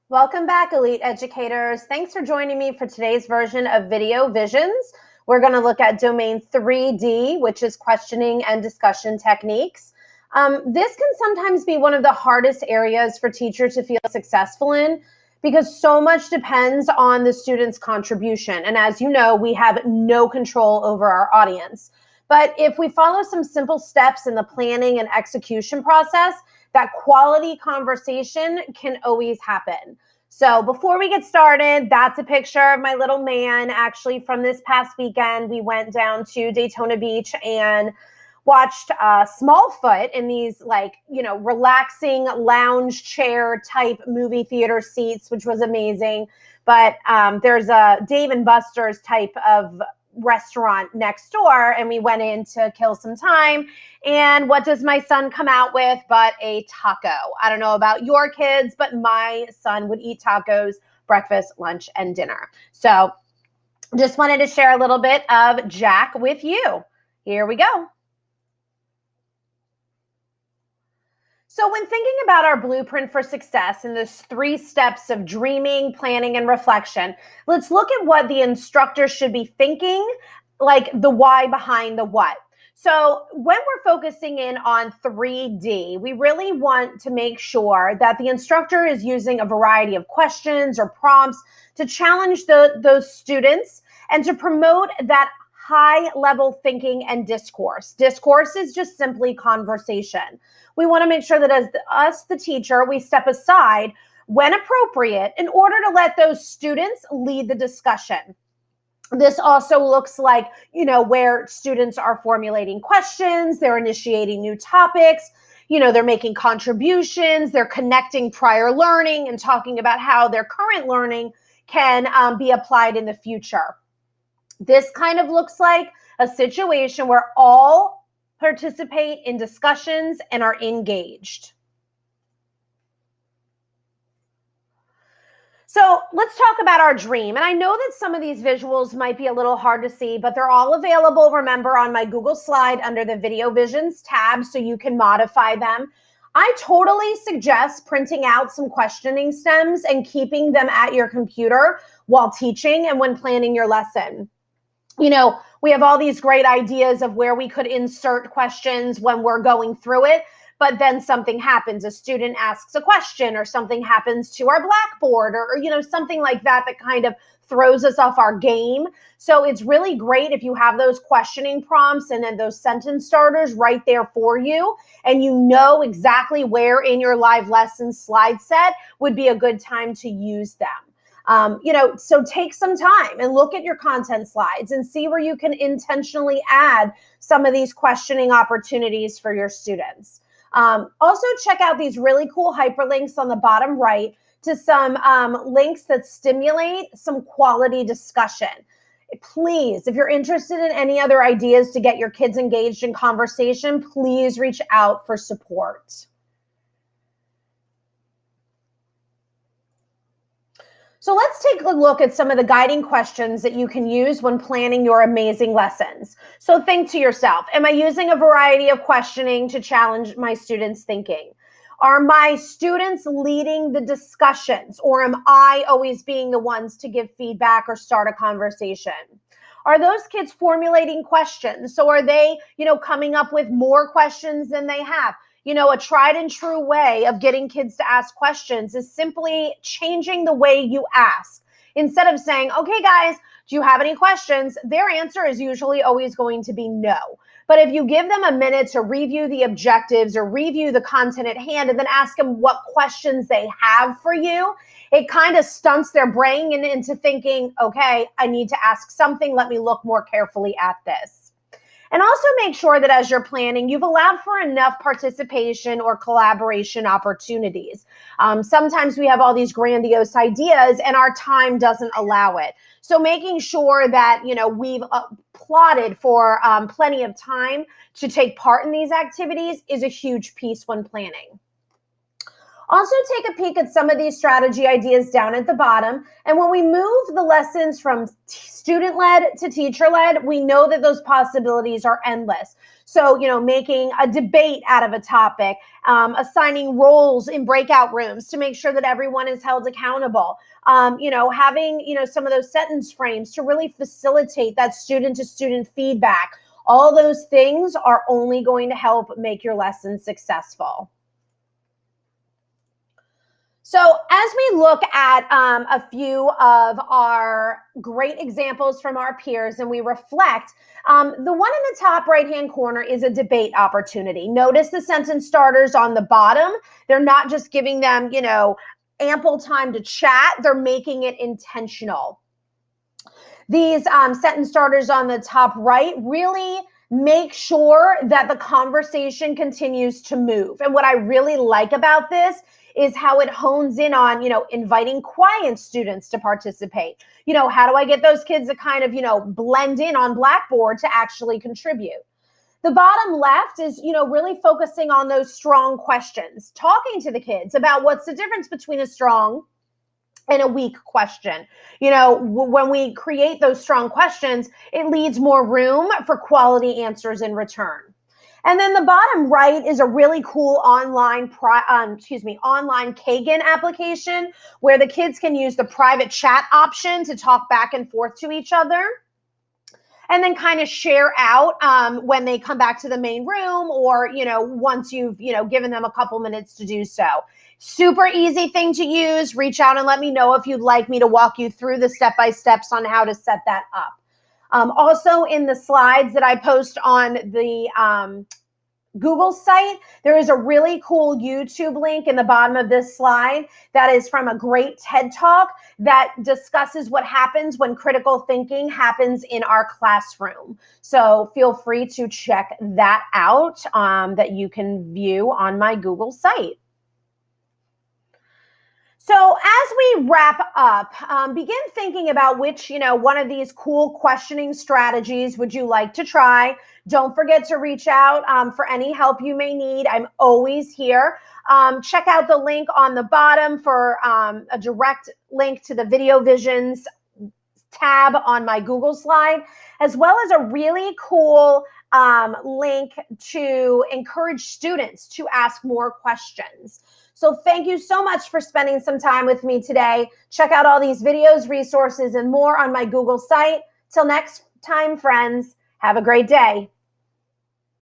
Welcome back, Elite Educators. Thanks for joining me for today's version of Video Visions. We're going to look at Domain 3D, which is questioning and discussion techniques. This can sometimes be one of the hardest areas for teachers to feel successful in because so much depends on the student's contribution. And as you know, we have no control over our audience. But if we follow some simple steps in the planning and execution process, that quality conversation can always happen. So before we get started, that's a picture of my little man. Actually, from this past weekend, we went down to Daytona Beach and watched Smallfoot in these relaxing lounge chair type movie theater seats, which was amazing. But there's a Dave and Buster's type of restaurant next door, and we went in to kill some time. And what does my son come out with but a taco? I don't know about your kids, but my son would eat tacos breakfast, lunch, and dinner. So just wanted to share a little bit of Jack with you. Here we go. So when thinking about our blueprint for success in those 3 steps of dreaming, planning, and reflection, let's look at what the instructor should be thinking, like the why behind the what. So when we're focusing in on 3D, we really want to make sure that the instructor is using a variety of questions or prompts to challenge those students and to promote that high-level thinking and discourse. Discourse is just simply conversation. We want to make sure that as us, the teacher, we step aside when appropriate in order to let those students lead the discussion. This also looks like, where students are formulating questions, they're initiating new topics, they're making contributions, they're connecting prior learning and talking about how their current learning can be applied in the future. This kind of looks like a situation where all participate in discussions and are engaged. So let's talk about our dream. And I know that some of these visuals might be a little hard to see, but they're all available, remember, on my Google Slide under the Video Visions tab, so you can modify them. I totally suggest printing out some questioning stems and keeping them at your computer while teaching and when planning your lesson. We have all these great ideas of where we could insert questions when we're going through it, but then something happens. A student asks a question or something happens to our Blackboard or something like that kind of throws us off our game. So it's really great if you have those questioning prompts and then those sentence starters right there for you, and you know exactly where in your live lesson slide set would be a good time to use them. So take some time and look at your content slides and see where you can intentionally add some of these questioning opportunities for your students. Also, check out these really cool hyperlinks on the bottom right to some links that stimulate some quality discussion. Please, if you're interested in any other ideas to get your kids engaged in conversation, please reach out for support. So let's take a look at some of the guiding questions that you can use when planning your amazing lessons. So think to yourself, am I using a variety of questioning to challenge my students' thinking? Are my students leading the discussions, or am I always being the ones to give feedback or start a conversation? Are those kids formulating questions? So are they, coming up with more questions than they have? A tried and true way of getting kids to ask questions is simply changing the way you ask. Instead of saying, okay, guys, do you have any questions? Their answer is usually always going to be no. But if you give them a minute to review the objectives or review the content at hand and then ask them what questions they have for you, it kind of stunts their brain into thinking, okay, I need to ask something. Let me look more carefully at this. And also make sure that as you're planning, you've allowed for enough participation or collaboration opportunities. Sometimes we have all these grandiose ideas and our time doesn't allow it. So making sure that, we've plotted for plenty of time to take part in these activities is a huge piece when planning. Also, take a peek at some of these strategy ideas down at the bottom. And when we move the lessons from student-led to teacher-led, we know that those possibilities are endless. So, making a debate out of a topic, assigning roles in breakout rooms to make sure that everyone is held accountable, having, some of those sentence frames to really facilitate that student-to-student feedback. All those things are only going to help make your lesson successful. So as we look at a few of our great examples from our peers and we reflect, the one in the top right-hand corner is a debate opportunity. Notice the sentence starters on the bottom. They're not just giving them, ample time to chat. They're making it intentional. These sentence starters on the top right really make sure that the conversation continues to move. And what I really like about this is how it hones in on, inviting quiet students to participate. How do I get those kids to kind of, blend in on Blackboard to actually contribute? The bottom left is, really focusing on those strong questions, talking to the kids about what's the difference between a strong and a weak question. When we create those strong questions, it leaves more room for quality answers in return. And then the bottom right is a really cool online Kagan application where the kids can use the private chat option to talk back and forth to each other, and then kind of share out when they come back to the main room, or once you've given them a couple minutes to do so. Super easy thing to use. Reach out and let me know if you'd like me to walk you through the step-by-steps on how to set that up. Also, in the slides that I post on the Google site, there is a really cool YouTube link in the bottom of this slide that is from a great TED Talk that discusses what happens when critical thinking happens in our classroom. So feel free to check that out, that you can view on my Google site. So as we wrap up, begin thinking about which, one of these cool questioning strategies would you like to try. Don't forget to reach out for any help you may need. I'm always here. Check out the link on the bottom for a direct link to the Video Visions tab on my Google slide, as well as a really cool link to encourage students to ask more questions. So thank you so much for spending some time with me today. Check out all these videos, resources, and more on my Google site. Till next time, friends, have a great day.